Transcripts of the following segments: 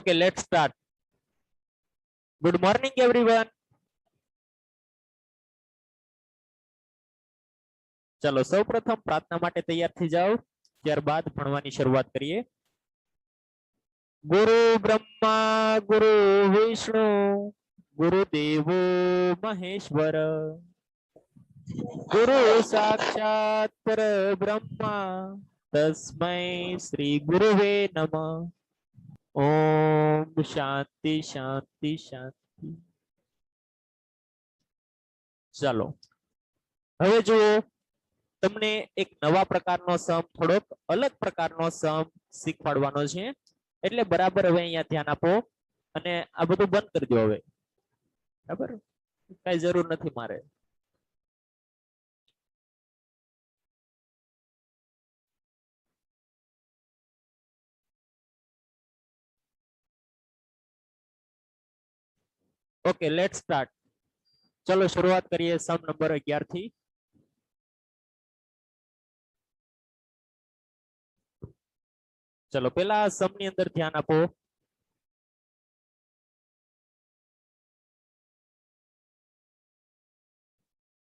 Okay, let's start. Good morning, everyone. चलो સૌપ્રથમ પ્રાર્થના માટે તૈયાર થઈ જાઓ, ત્યારબાદ ભણવાની શરૂઆત કરીએ. ગુરુ બ્રહ્મા ગુરુ વિષ્ણુ ગુરુદેવો મહેશ્વર ગુરુ સાક્ષાત પરબ્રહ્મા તસ્મૈ શ્રી ગુરુવે નમઃ. ઓમ શાંતિ શાંતિ શાંતિ. ચાલો હવે જુઓ, તમને એક નવા પ્રકારનો સમ, થોડોક અલગ પ્રકારનો સમ શીખવાડવાનો છે, એટલે બરાબર હવે અહીંયા ધ્યાન આપો અને આ બધું બંધ કરી દો હવે. બરાબર, કઈ જરૂર નથી મારે. Okay, let's start. ચલો શરૂઆત કરીએ સમ નંબર 11 થી. ચલો પેલા સમ ની અંદર ધ્યાન આપો.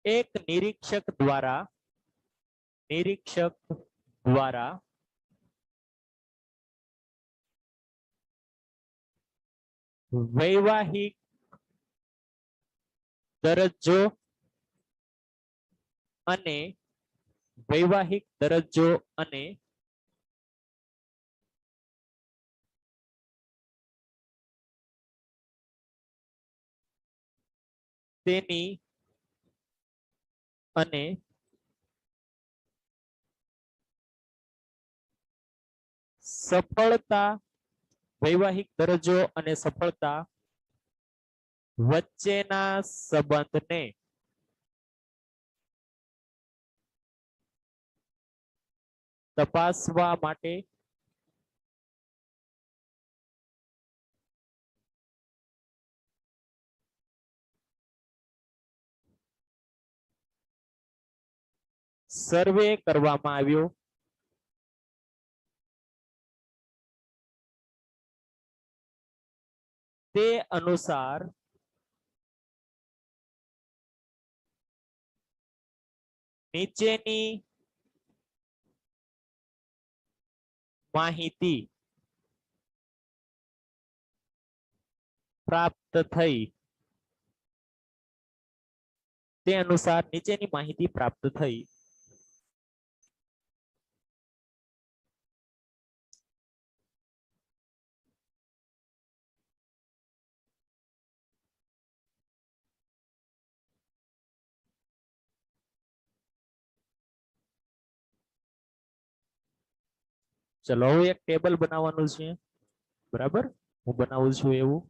એક નિરીક્ષક દ્વારા વૈવાહિક દરજ્જો અને તેની અને સફળતા, વૈવાહિક દરજ્જો અને સફળતા વચ્ચેના સંબંધને તપાસવા માટે સર્વે કરવામાં આવ્યો. તે અનુસાર નીચેની માહિતી પ્રાપ્ત થઈ. તે અનુસાર નીચેની માહિતી પ્રાપ્ત થઈ. ચલો હવે એક ટેબલ બનાવવાનું છે. બરાબર, હું બનાવું છું એવું.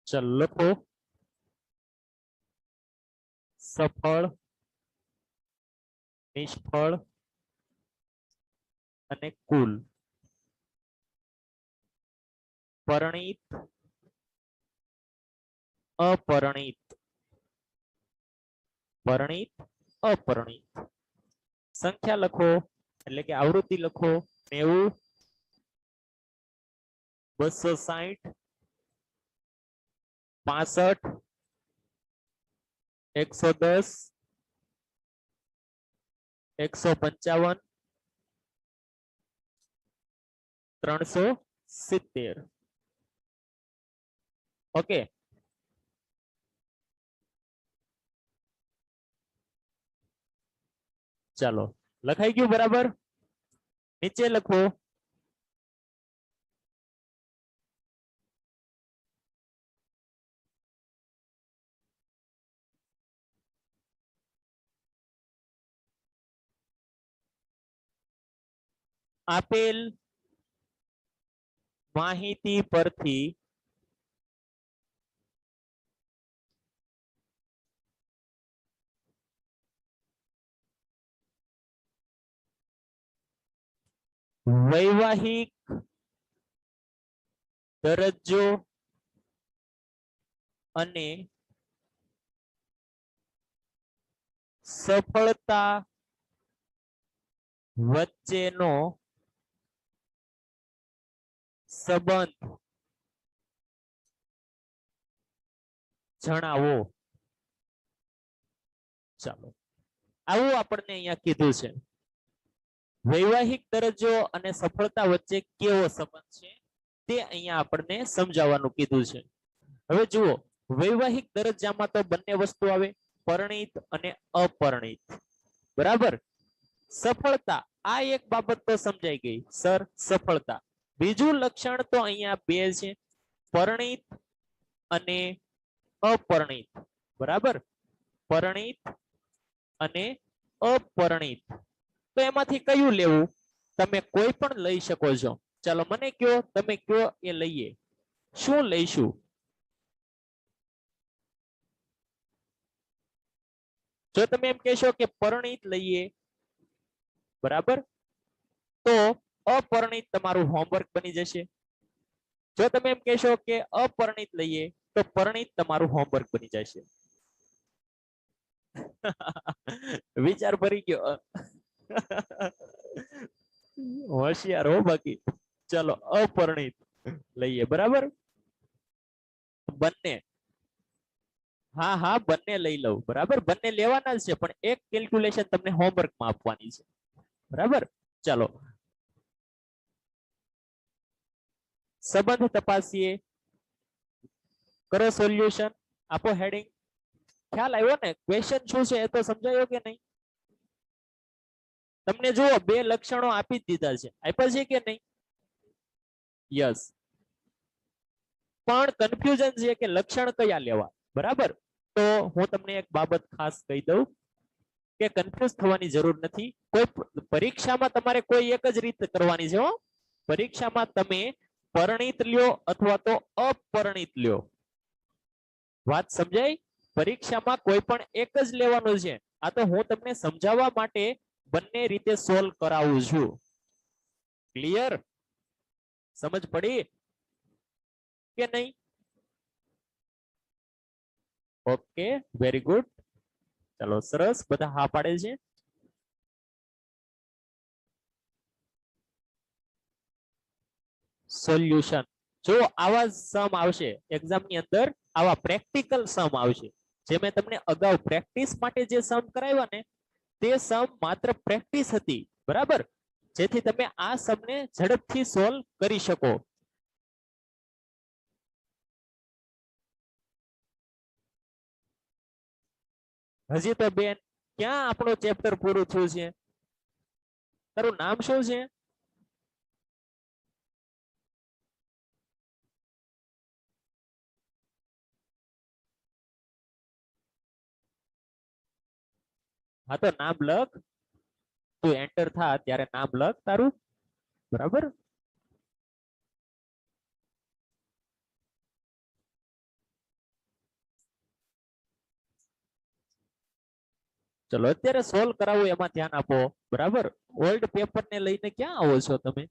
ચલો લખો. સફળ, નિષ્ફળ અને કુલ. પરિણીત, અપરિણીત. પરિણીત, અપરિણીત. સંખ્યા લખો, એટલે કે આવૃત્તિ લખો. 90, 260, 65, 110, 155, 370. ઓકે, ચાલો લખાઈ ગયું બરાબર. નીચે લખો. આપેલ માહિતી પરથી વૈવાહિક દરજ્જો અને સફળતા વચ્ચેનો સંબંધ જણાવો. ચાલો, આવું આપણને અહીંયા કીધું છે. વૈવાહિક દરજ્જો અને સફળતા વચ્ચે કેવો સંબંધ છે તે અહીંયા આપણને સમજાવવાનું કીધું છે. હવે જુઓ, વૈવાહિક દરજ્જામાં તો બંને વસ્તુ આવે, પરણિત અને અપરણિત. બરાબર. સફળતા, આ એક બાબત તો સમજાઈ ગઈ સર, સફળતા. બીજું લક્ષણ તો અહીંયા બે છે, પરણિત અને અપરણિત. બરાબર, પરણિત અને અપરણિત. તો એમાંથી કયું લેવું? તમે કોઈ પણ લઈ શકો છો. ચાલો મને કયો, તમે કયો એ લઈએ. શું લઈશું? જો તમે એમ કહેશો કે પરણિત લઈએ, બરાબર, તો અપરણિત તમારું હોમવર્ક બની જશે. જો તમે એમ કહેશો કે અપરણિત લઈએ, તો પરણિત તમારું હોમવર્ક બની જશે. વિચાર ફરી ગયો. હોશિયાર હો બાકી. ચલો અપરણિત લઈએ. બરાબર, બંને. હા હા, બંને લઈ લઉં. બરાબર, બંને લેવાના જ છે, પણ એક કેલ્ક્યુલેશન તમને હોમવર્કમાં આપવાની છે. બરાબર, ચાલો સંબંધ તપાસીએ. કરો સોલ્યુશન, આપો હેડિંગ. ખ્યાલ આવ્યો ને? ક્વેશ્ચન શું છે એ તો સમજાયો કે નહીં? તમને જુઓ, બે લક્ષણો આપી દીધા છે, આપ્યા છે કે નહીં? યસ. પણ કન્ફ્યુઝન છે કે લક્ષણ કયા લેવા. બરાબર, તો હું તમને એક બાબત ખાસ કહી દઉં કે કન્ફ્યુઝ થવાની જરૂર નથી. કોઈ પરીક્ષામાં તમારે કોઈ એક જ રીત કરવાની છે. પરીક્ષામાં તમે પરણિત લ્યો અથવા તો અપરણિત લ્યો. વાત સમજાય? પરીક્ષામાં કોઈ પણ એક જ લેવાનું છે. આ તો હું તમને સમજાવવા માટે બંને રીતે સોલ્વ કરાવું છું. ક્લિયર? સમજ પડી કે નહીં? Okay, very good. ચાલો સરસ, બધા હા પાડે છે. સોલ્યુશન, જો આવા સમ આવશે એક્ઝામની અંદર, આવા પ્રેક્ટિકલ સમ આવશે. જે મેં તમને અગાઉ પ્રેક્ટિસ માટે જે સમ કરાવ્યા ને, તે સમ માત્ર પ્રેક્ટિસ હતી. બરાબર, જેથી તમે આ સમને ઝડપથી સોલ્વ કરી શકો. હજી તો બેન ક્યાં આપણું ચેપ્ટર પૂરું થયું છે? તારું નામ શું છે? હા તો નામ લખ. તું એન્ટર થા ત્યારે નામ લખ તારું. બરાબર, ચલો અત્યારે સોલ્વ કરાવું એમાં ધ્યાન આપો. બરાબર, ઓલ્ડ પેપર ને લઈને ક્યાં આવો છો તમે?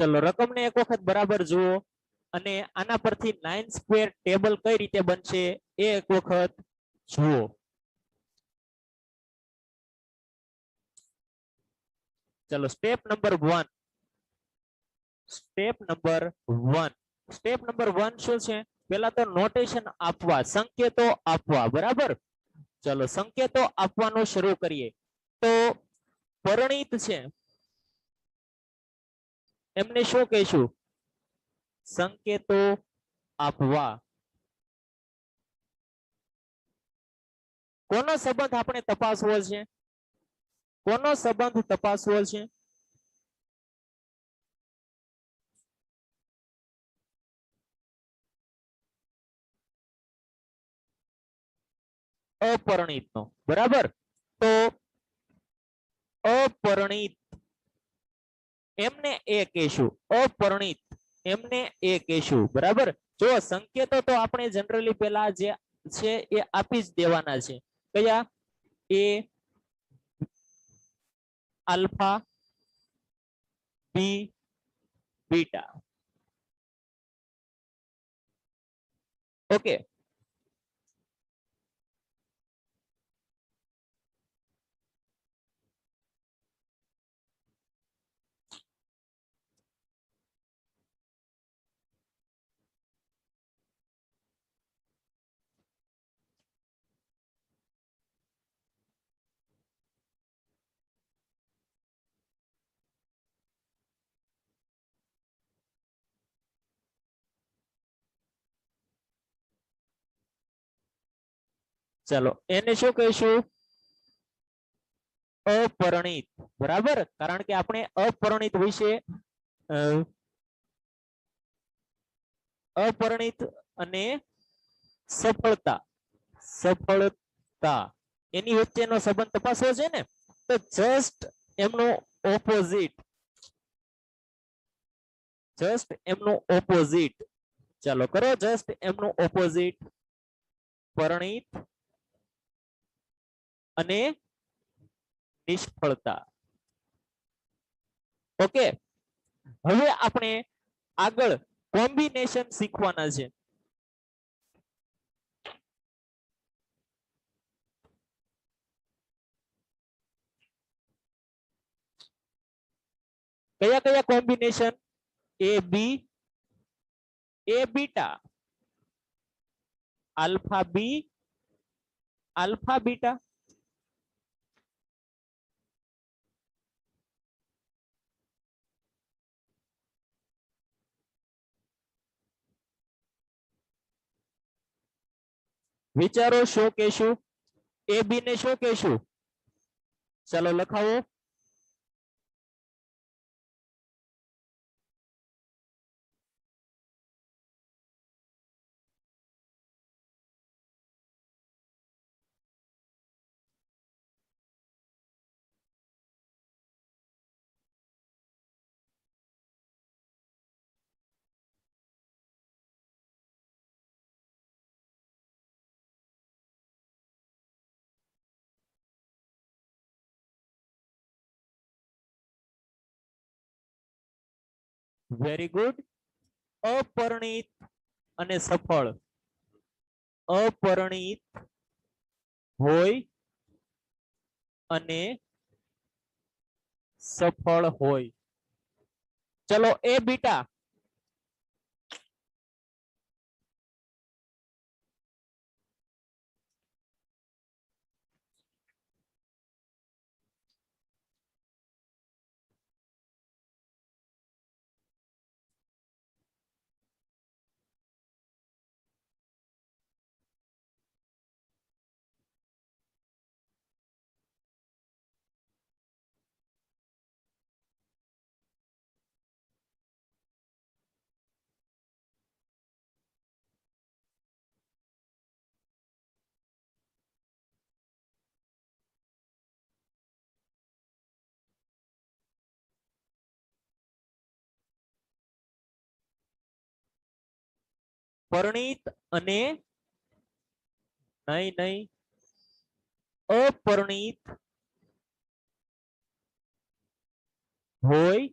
ચલો રકમને એક વખત બરાબર જુઓ અને આના પરથી 9 સ્ક્વેર ટેબલ કઈ રીતે બનશે એ એક વખત જુઓ. ચલો step number 1. Step number 1. Step number 1 શું છે? પહેલા તો નોટેશન આપવા, સંકેતો આપવા, બરાબર. ચલો સંકેતો આપવાનું શરૂ કરીએ. તો પરિણીત છે એમને શું કહીશું? સંકેતો આપવા. કોનો સંબંધ આપણે તપાસવો છે? કોનો સંબંધ તપાસવો છે? અપરિણીતનો, બરાબર. તો અપરિણીત એમને એ કહેશું. અપરિણીત એમને એ કહેશું, બરાબર. જો સંકેતો તો આપણે જનરલી પહેલા જે છે એ આપી જ દેવાના છે. કયા? એ આલ્ફા, બી બીટા. ઓકે. ચલો એને શું કહીશું? અપરિણીત, બરાબર. કારણ કે આપણે અપરિણીત વિશે અપરિણીત અને સફળતા, સફળતા એની વચ્ચેનો સંબંધ તપાસવો છે ને. તો જસ્ટ એમનું ઓપોઝિટ, જસ્ટ એમનું ઓપોઝિટ. ચાલો કરો જસ્ટ એમનું ઓપોઝિટ. પરિણીત અને નિષ્ફળતા. ઓકે. હવે આપણે આગળ કોમ્બિનેશન શીખવાના છે. કયા કયા combination? A B, A beta, alpha B, alpha beta. વિચારો શું કહેશું? એ બી ને શું કહેશું? ચાલો લખાવો. Very good. અપરિણીત અને સફળ. અપરિણીત હોય અને સફળ હોય. ચલો એ બીટા. પરિણીત અને નહીં નહીં અપરિણીત હોય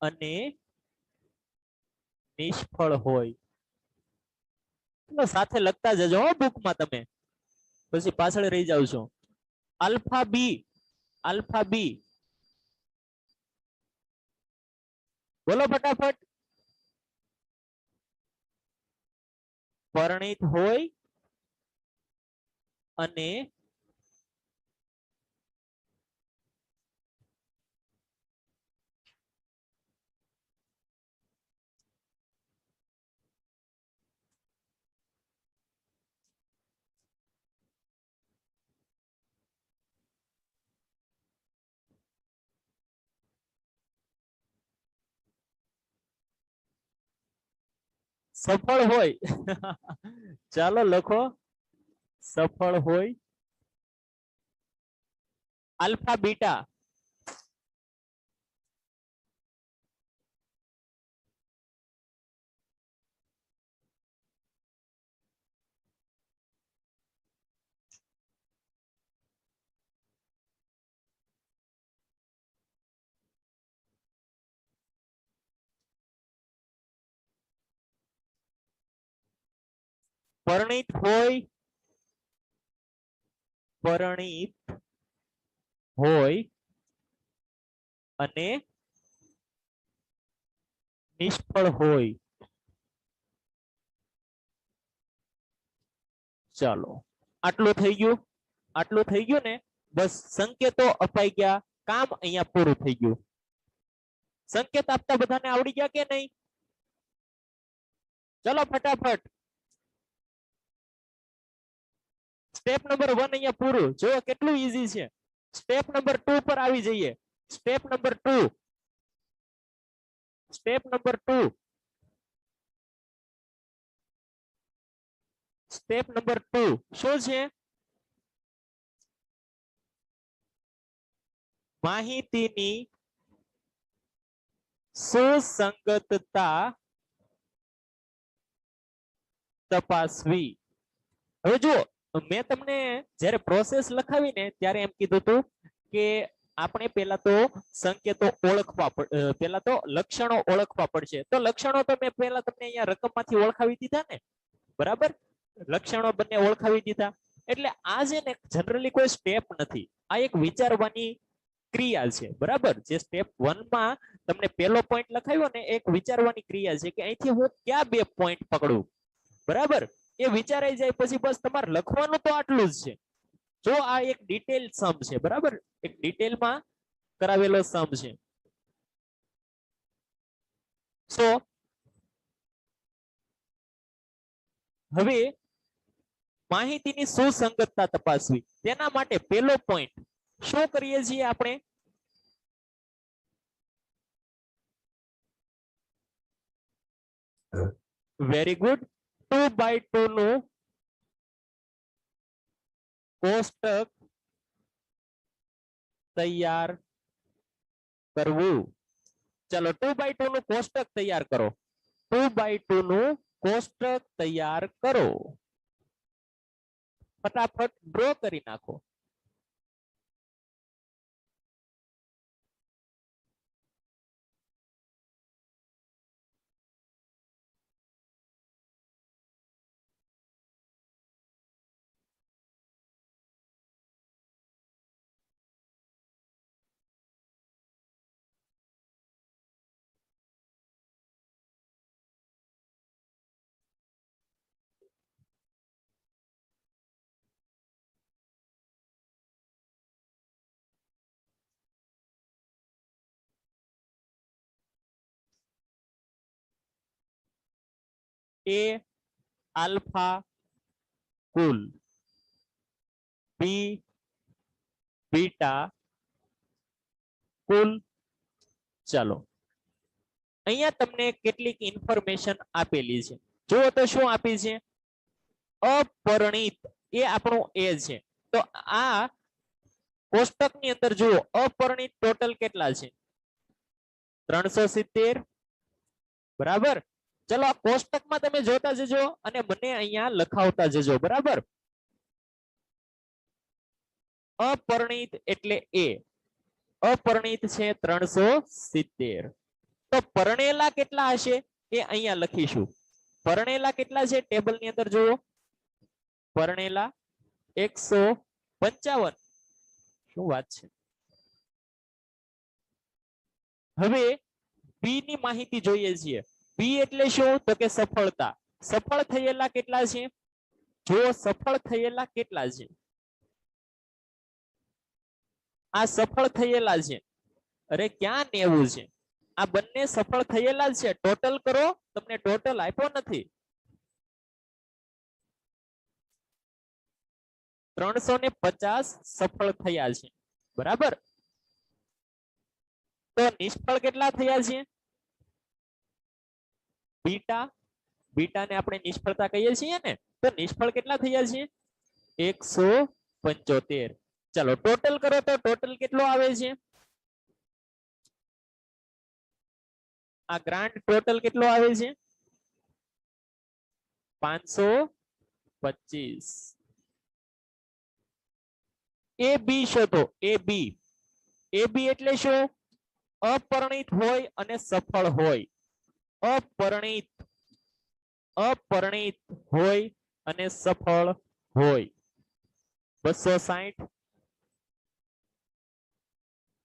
અને નિષ્ફળ હોય. સાથે લખતા જજો બુકમાં, તમે પછી પાછળ રહી જાવ છો. આલ્ફા બી બોલો ફટાફટ. પરિણીત હોય અને સફળ હોય. ચાલો લખો, સફળ હોય. આલ્ફા બીટા પરિણીત હોય, પરિણીત હોય અને નિષ્ફળ હોય. ચાલો આટલું થઈ ગયું, આટલું થઈ ગયું ને. બસ સંકેતો અપાઈ ગયા, કામ અહીંયા પૂરું થઈ ગયું. સંકેત આપતા બધાને આવડી ગયા કે નહીં? ચલો ફટાફટ. સ્ટેપ નંબર 1 અહીંયા પૂરું. જો કેટલું ઈઝી છે. સ્ટેપ નંબર 2 પર આવી જઈએ. Step number 2, step number 2, step number 2 શું છે? માહિતીની સુસંગતતા તપાસવી. હવે જો મેં તમને જ્યારે પ્રોસેસ લખાવીને ત્યારે એમ કીધું હતું કે આપણે પહેલા તો સંકેતો ઓળખવા પહેલા તો લક્ષણો ઓળખવા પડશે. તો લક્ષણો તો મેં પહેલા તમને અહીંયા રકમમાંથી ઓળખાવી દીધા ને, બરાબર? લક્ષણો બંને ઓળખાવી દીધા. એટલે આ છે ને જનરલી કોઈ સ્ટેપ નથી, આ એક વિચારવાની ક્રિયા છે, બરાબર? જે સ્ટેપ 1 માં તમને પહેલો પોઈન્ટ લખાવ્યો ને, એક વિચારવાની ક્રિયા છે કે અહીંથી હું ક્યાં બે પોઈન્ટ પકડું, બરાબર? એ વિચારાઈ જાય પછી બસ તમારે લખવાનું તો આટલું જ છે. જો આ એક ડિટેલ સમ છે, બરાબર? એક ડિટેલમાં કરાવેલો સમ છે. સો હવે માહિતીની સુસંગતતા તપાસવી, તેના માટે પહેલો પોઈન્ટ શું કરીએ છીએ આપણે? Very good. 2/2 નું કોષ્ટક તૈયાર કરવું. ચલો 2/2 નું કોષ્ટક તૈયાર કરો. 2/2 નું કોષ્ટક તૈયાર કરો. ફટાફટ ડ્રો કરી નાખો. A આલ્ફા કુલ, B બીટા કુલ. ચાલો અહીંયા તમને કેટલીક ઇન્ફોર્મેશન આપેલી છે. જુઓ તો શું આપી છે? અપરિણીત એ આપણું એ છે. તો આ કોષ્ટકની અંદર જુઓ અપરિણીત ટોટલ કેટલા છે? 370, બરાબર? ચલો આ કોષ્ટકમાં તમે જોતા જજો અને મને અહીંયા લખાવતા જજો, બરાબર? અપરિણીત એટલે એ. અપરિણીત છે 370. તો પરણેલા કેટલા હશે એ અહીંયા લખીશું. પરણેલા કેટલા છે ટેબલ ની અંદર જુઓ. પરણેલા 155. શું વાત છે. હવે બી ની માહિતી જોઈએ છીએ. બી એટલે શું તો કે સફળતા. સફળ થયેલા કેટલા છે જો સફળ થયેલા કેટલા છે. આ સફળ થયેલા છે. અરે ક્યાં 90 છે. આ બંને સફળ થયેલા છે. ટોટલ કરો. તમને ટોટલ આપ્યો નથી. 350 સફળ થયા છે. બરાબર. તો નિષ્ફળ કેટલા થયા છે બીટા. બીટાને આપણે નિષ્ફળતા કહીએ છીએ ને. તો નિષ્ફળ કેટલા થયા છે 175. ચાલો ટોટલ કરો તો ટોટલ કેટલો આવે છે. આ ગ્રાન્ડ ટોટલ કેટલો આવે છે 525. એ બી શોધો. એ બી. એ બી એટલે શું અપરિણિત હોય અને સફળ હોય. અપરિણિત અપરિણિત હોય અને સફળ હોય. 260.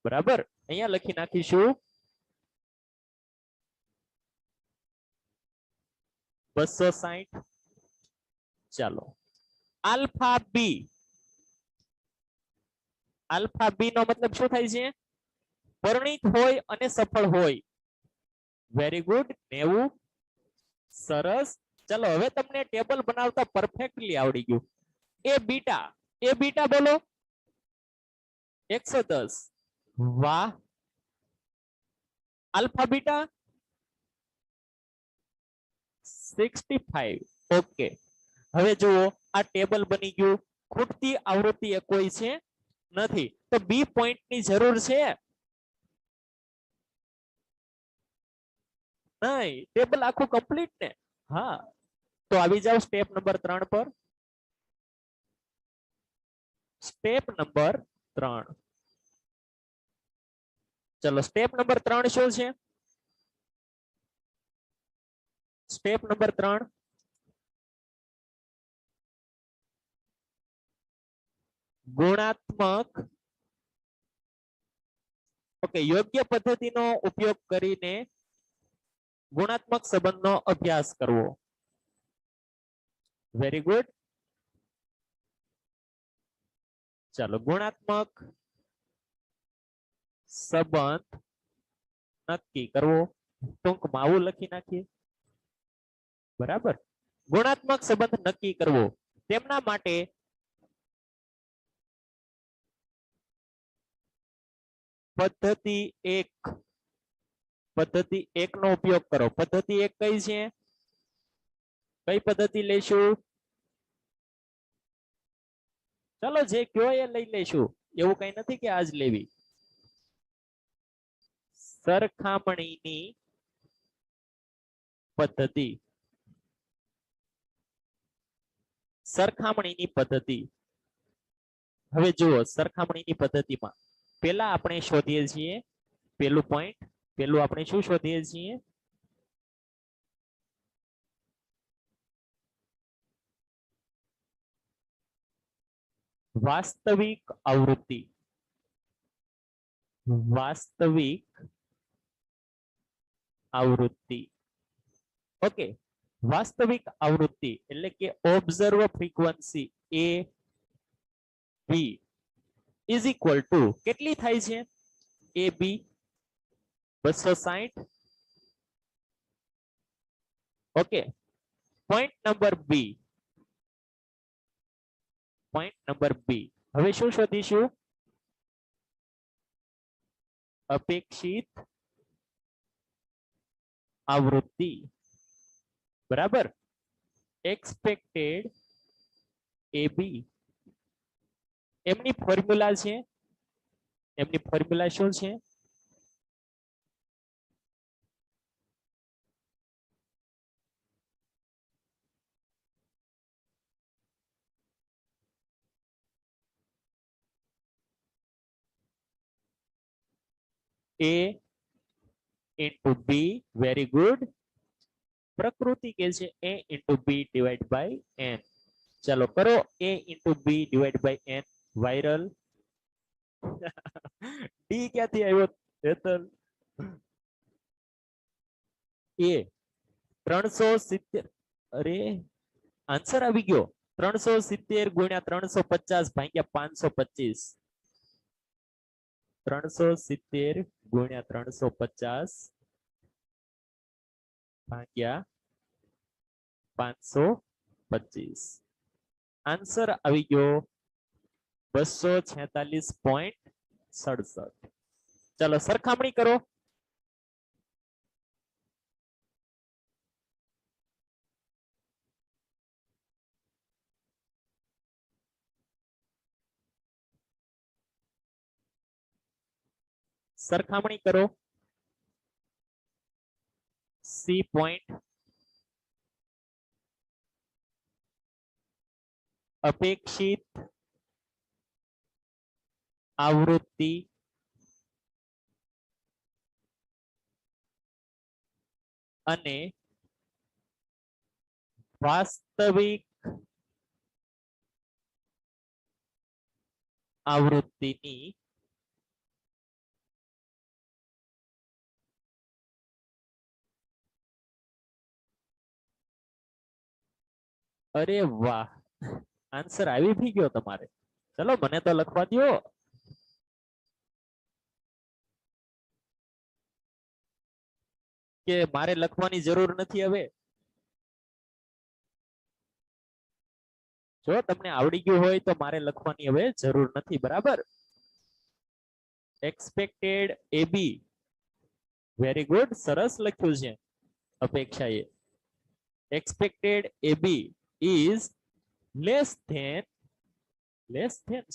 બરાબર. અહીંયા લખી નાખીશું 260. ચાલો આલ્ફા બી. આલ્ફા બી નો મતલબ શું થાય છે પરિણિત હોય અને સફળ હોય. Very good. 90. સરસ. ચલો હવે તમને ટેબલ બનાવતા પરફેક્ટલી આવડી ગયું. એ બીટા. એ બીટા બોલો 110. વાહ. Alpha beta 65. ઓકે. હવે જુઓ આ ટેબલ બની ગયું. ખૂટતી આવૃત્તિ એ કોઈ છે નથી. તો બી પોઈન્ટ ની જરૂર છે નહીં. ટેબલ આખું કમ્પ્લીટ ને. હા. તો આવી જાઓ સ્ટેપ નંબર 3 પર. Step number 3. ચલો સ્ટેપ નંબર 3 શું છે સ્ટેપ નંબર 3 ગુણાત્મક. ઓકે. યોગ્ય પદ્ધતિનો ઉપયોગ કરીને ગુણાત્મક સંબંધનો અભ્યાસ કરવો. Very good. ચાલો ગુણાત્મક સંબંધ નક્કી કરવો. ટૂંકમાં આવું લખી નાખીએ. બરાબર. ગુણાત્મક સંબંધ નક્કી કરવો. તેમના માટે પદ્ધતિ 1. પદ્ધતિ 1 નો ઉપયોગ કરો. પદ્ધતિ 1 કઈ છે કઈ પદ્ધતિ લેશું ચલો જે કયો એ લઈ લેશું. એવું કઈ નથી કે આજ લેવી. સરખામણીની પદ્ધતિ. સરખામણીની પદ્ધતિ. હવે જુઓ સરખામણીની પદ્ધતિમાં પહેલા આપણે શોધીએ છીએ પહેલું પોઈન્ટ. પહેલું આપણે શું શોધીએ છીએ વાસ્તવિક આવૃત્તિ. વાસ્તવિક આવૃત્તિ. ઓકે. વાસ્તવિક આવૃત્તિ એટલે કે observe frequency A B is equal to કેટલી થાય છે A B 260. Okay. Point number B. Point number B. હવે શું શોધીશું અપેક્ષિત આવૃત્તિ. બરાબર. Expected A B. એમની ફોર્મ્યુલા છે. એમની ફોર્મ્યુલા શું છે એ into b. Very good. પ્રકૃતિ કે છે a into b divided by n. ચાલો કરો a into b divided by n. Viral d ક્યાંથી આવ્યો હેતલ? a 370. અરે આન્સર આવી ગયો 370 ગુણ્યા 350 ભાગ્યા 525. 370 ગુણ્યા 350 ભાગ્યા 525. આન્સર આવી ગયો 246.67. ચાલો સરખામણી કરો. સરખામણી કરો. સી પોઈન્ટ અપેક્ષિત આવૃત્તિ અને વાસ્તવિક આવૃત્તિની અરે વાહ આન્સર આવી ભી ગયો તમારે. ચલો મને તો લખવા દો. કે મારે લખવાની જરૂર નથી હવે? જો તમને આવડી ગયું હોય તો મારે લખવાની હવે જરૂર નથી. બરાબર. Expected AB. Very good. સરસ લખ્યું છે અપેક્ષાએ. Expected AB is less than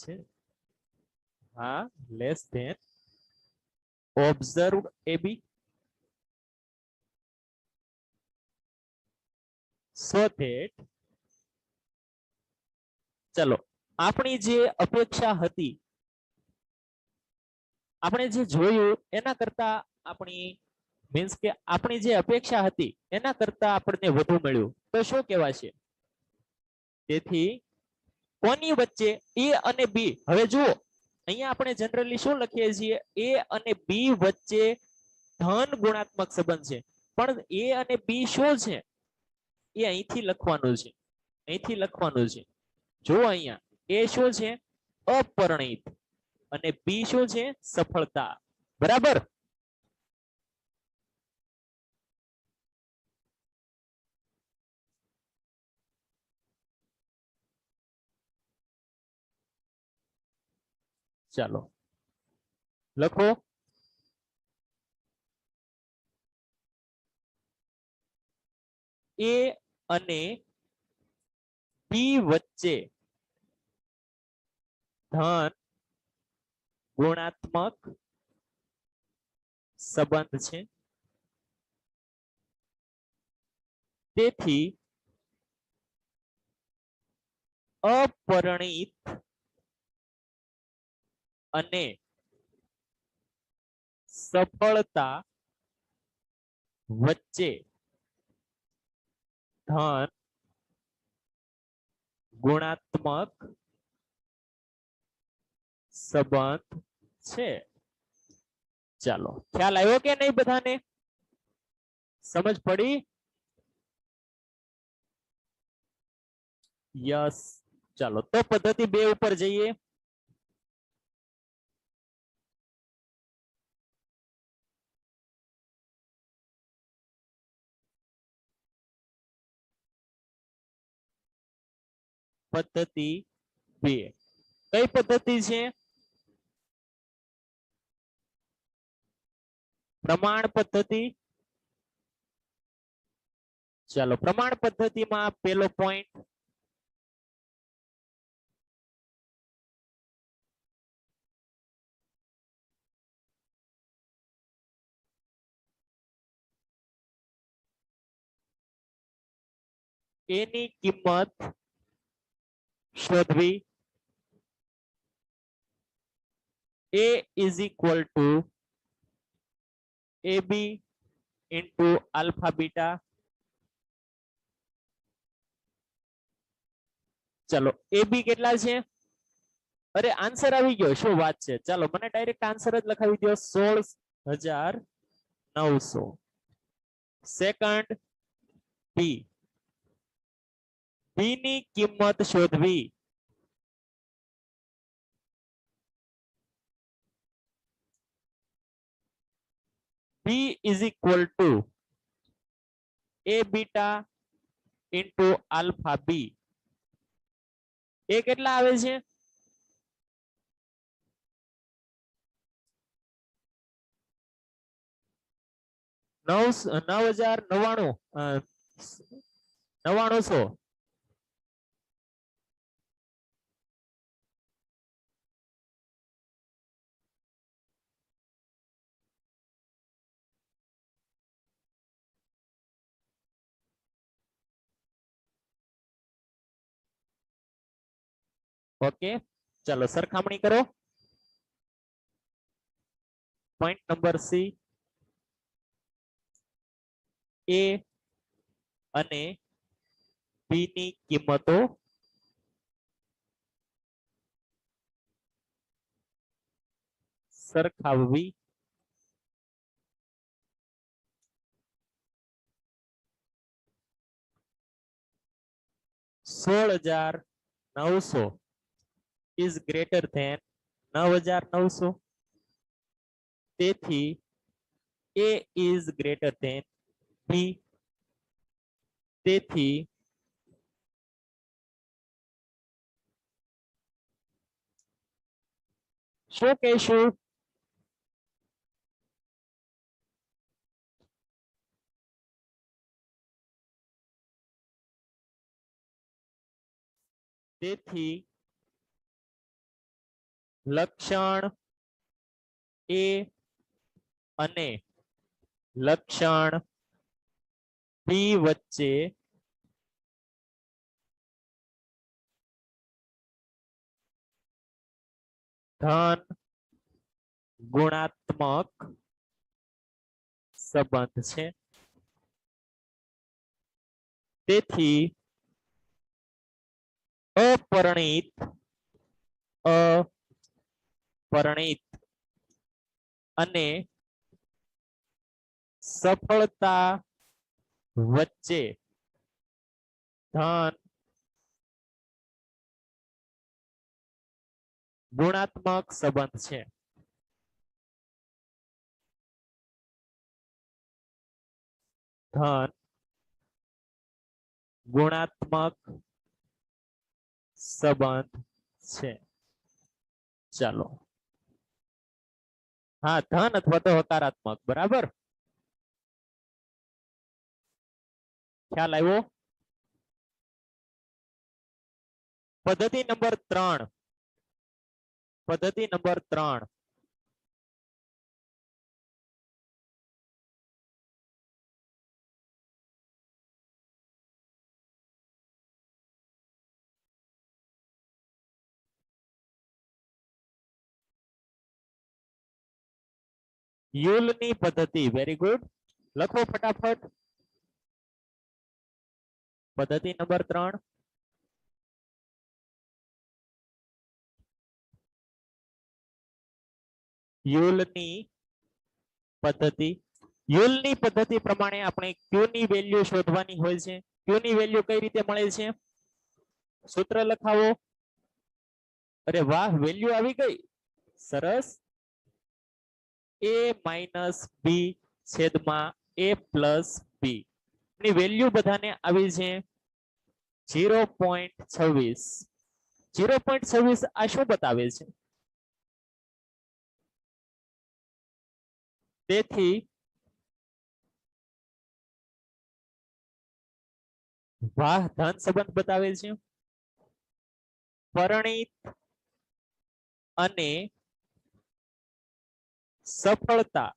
છે. હા less than observed AB. so that ચલો આપણી જે અપેક્ષા હતી આપણે જે જોયું એના કરતા આપણી મીન્સ કે આપણી જે અપેક્ષા હતી એના કરતા આપણને વધુ મળ્યું તો શું કહેવાશે? તેથી કોની વચ્ચે a અને b. હવે જુઓ અહીંયા આપણે જનરલી શું લખીએ છીએ? a અને b વચ્ચે ધન ગુણાત્મક સંબંધ છે. પણ a અને b શું છે એ અહીંથી લખવાનું છે. અહીંથી લખવાનું છે. જુઓ અહીંયા a શું છે? અપરિણિત. અને b શું છે? સફળતા. બરાબર. ચાલો લખો. a અને b વચ્ચે ધન ગુણાત્મક સંબંધ છે. તેથી અપરિણિત અને સફળતા વચ્ચે ધન ગુણાત્મક સંબંધ છે. ચાલો ખ્યાલ આવ્યો કે નહીં બધાને? સમજ પડી? યસ. ચાલો તો પદ્ધતિ 2 ઉપર જઈએ. પદ્ધતિ 2 કઈ પદ્ધતિ છે? પ્રમાણ પદ્ધતિ. ચાલો પ્રમાણ પદ્ધતિમાં પહેલો પોઈન્ટ એની કિંમત શોધવી. a is equal to ab into alpha beta. ચલો એ બી કેટલા છે? અરે આન્સર આવી ગયો, શું વાત છે. ચાલો મને ડાયરેક્ટ આન્સર જ લખાવી દો, 16,900. સેકન્ડ બી, બી ની કિંમત શોધવી. B is equal to A beta into alpha B. એ કેટલા આવે છે? 9,9900. ઓકે, ચાલો સરખામણી કરો. પોઈન્ટ નંબર સી, એ અને બી ની કિંમતો સરખાવવી. $16,900 is greater than 9,900. તેથી A is greater than B. તેથી શું કહેશું? તેથી લક્ષણ A અને લક્ષણ B વચ્ચે ધન ગુણાત્મક સંબંધ છે. તેથી અપરિણિત અને સફળતા વચ્ચે ધન ગુણાત્મક સંબંધ છે. ધન ગુણાત્મક સંબંધ છે. ચાલો, હા, ધન અથવા તો હકારાત્મક. બરાબર, ખ્યાલ આવ્યો? પદ્ધતિ નંબર 3. પદ્ધતિ નંબર 3. યુલની પદ્ધતિ. વેરી ગુડ, લખો ફટાફટ. પદ્ધતિ નંબર 3. યુલની પદ્ધતિ. યુલની પદ્ધતિ પ્રમાણે આપણે ક્યુ ની વેલ્યુ શોધવાની હોય છે. ક્યુ ની વેલ્યુ કઈ રીતે મળે છે? સૂત્ર લખાવો. અરે વાહ, વેલ્યુ આવી ગઈ, સરસ. a માઇનસ બી છેદમાં a પ્લસ બી ની વેલ્યુ બધાને આવી છે 0.26. 0.26 આ શું બતાવે છે? તેથી વાહ, ધન સંબંધ બતાવે છે. પરિણિત અને સફળતા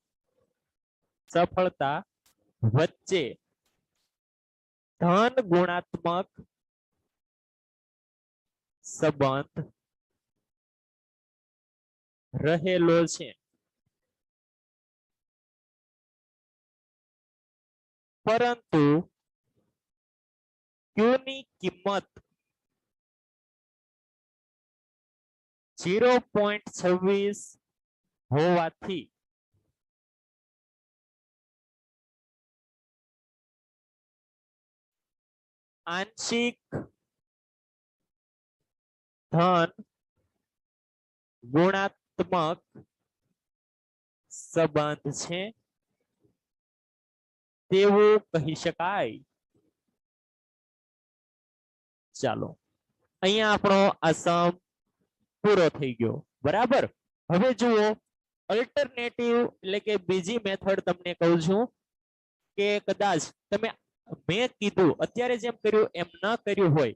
વચ્ચે ધન ગુણાત્મક સંબંધ રહેલો છે. પરંતુ ક્યુ ની કિંમત 0.26 હોવાથી આંશિક ધન ગુણાત્મક સંબંધ છે તેવું કહી શકાય. ચાલો અહીંયા આપણો આ સમ પૂરો થઈ ગયો. બરાબર. હવે જુઓ અલ્ટરનેટિવ એટલે કે બીજી મેથડ તમને કહું છું કે કદાચ તમે મેં કીધું અત્યારે જેમ કર્યું એમ ન કર્યું હોય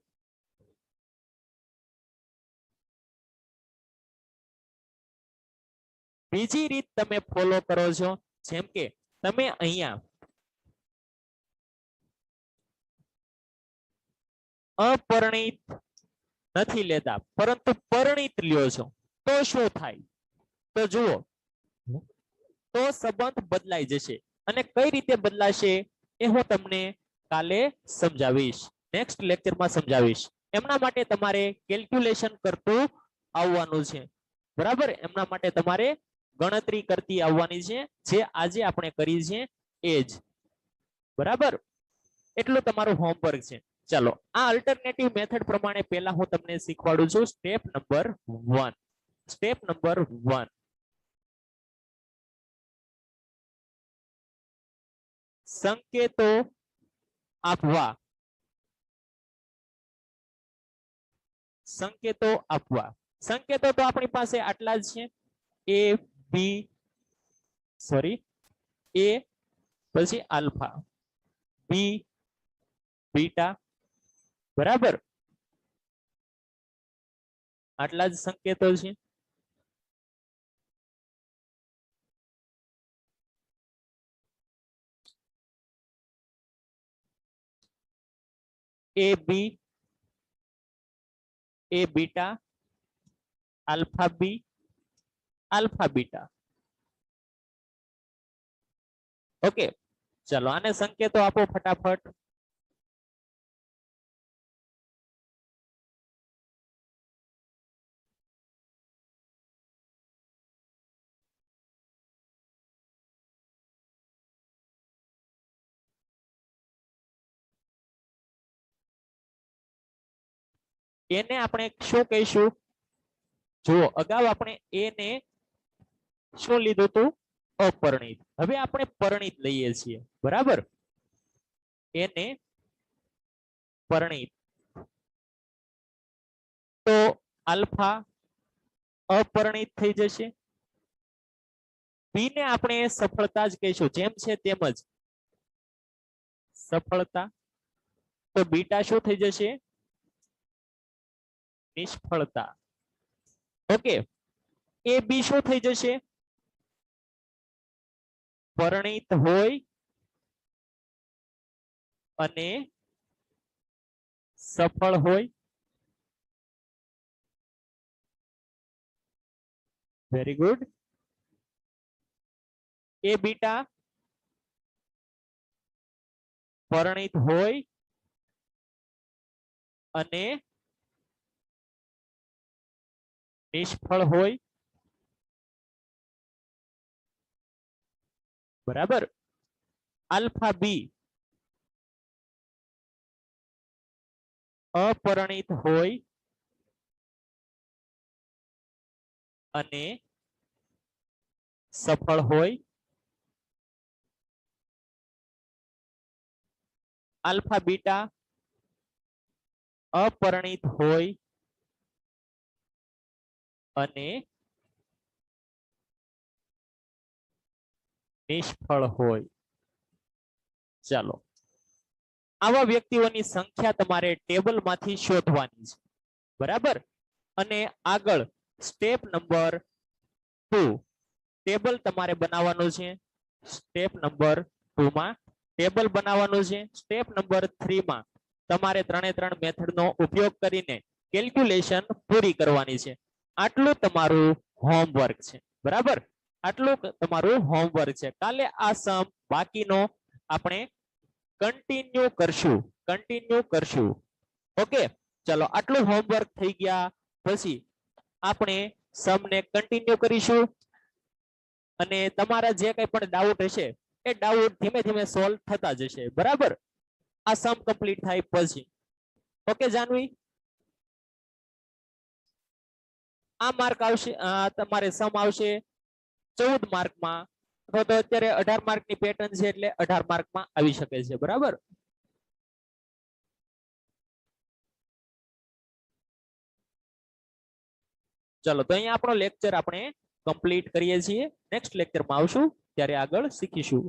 બીજી રીત તમે ફોલો કરો છો. જેમ કે તમે અહીંયા અપરિણિત નથી લેતા પરંતુ પરિણિત લ્યો છો તો શું થાય? તો જુઓ તો સંબંધ બદલાઈ જશે અને કઈ રીતે બદલાશે એ હું તમને કાલે સમજાવીશ, નેક્સ્ટ લેક્ચરમાં સમજાવીશ. એમના માટે તમારે કેલ્ક્યુલેશન કરતું આવવાનું છે. બરાબર. એમના માટે તમારે ગણતરી કરતી આવવાની છે જે આજે આપણે કરી છે એ જ. બરાબર. એટલું તમારું હોમવર્ક છે. ચાલો આ અલ્ટરનેટિવ મેથડ પ્રમાણે પહેલા હું તમને શીખવાડું છું સ્ટેપ નંબર 1. સ્ટેપ નંબર 1 સંકેતો આપવા. સંકેતો આપવા. સંકેતો તો આપણી પાસે આટલા જ છે. એ બી સોરી એ પછી આલ્ફા બી બીટા. બરાબર. આટલા જ સંકેતો છે. A B A beta alpha B alpha beta. Okay. ચલો આને સંકેતો આપો ફટાફટ. એને આપણે શું કહીશું? જુઓ અગાઉ આપણે એને શું લીધું હતું? અપરિણિત. હવે આપણે પરિણિત લઈએ છીએ. બરાબર. એને પરિણિત તો આલ્ફા અપરિણિત થઈ જશે. બી ને આપણે સફળતા જ કહીશું જેમ છે તેમ જ સફળતા. તો બીટા શું થઈ જશે? નિષ્ફળતા. ઓકે. એ બી શું થઈ જશે? પરિણિત હોય અને સફળ હોય. Very good. એ બીટા પરિણિત હોય અને નિષ્ફળ હોય. બરાબર. આલ્ફા બી અપરિણિત હોય અને સફળ હોય. આલ્ફા બીટા અપરિણિત હોય અને નિષ્ફળ હોય. ચાલો આવા વ્યક્તિઓની સંખ્યા તમારે ટેબલમાંથી શોધવાની છે. બરાબર. અને આગળ સ્ટેપ નંબર 2 ટેબલ તમારે બનાવવાનું છે. સ્ટેપ નંબર 2 માં ટેબલ બનાવવાનું છે. સ્ટેપ નંબર 3 માં તમારે ત્રણે ત્રણ મેથડનો ઉપયોગ કરીને કેલ્ક્યુલેશન પૂરી કરવાની છે. આટલું તમારું હોમવર્ક છે. બરાબર. આટલું તમારું હોમવર્ક છે. કાલે આ સમ બાકીનો આપણે કન્ટિન્યુ કરશું ઓકે ચલો આટલું હોમવર્ક થઈ ગયા પછી આપણે સમ ને કન્ટિન્યુ કરીશું અને તમારા જે કંઈ પણ ડાઉટ હશે એ ડાઉટ ધીમે ધીમે સોલ્વ થતા જશે બરાબર આ સમ કમ્પ્લીટ થાય પછી ઓકે જાનવી આ માર્ક આવશે તમારે સમ આવશે 14 માર્કમાં અથવા તો અત્યારે 18 માર્કની પેટર્ન છે એટલે 18 માર્કમાં આવી શકે છે બરાબર ચલો તો અહીંયા આપણો લેક્ચર આપણે કમ્પ્લીટ કરીએ છીએ નેક્સ્ટ લેક્ચરમાં આવશું ત્યારે આગળ શીખીશું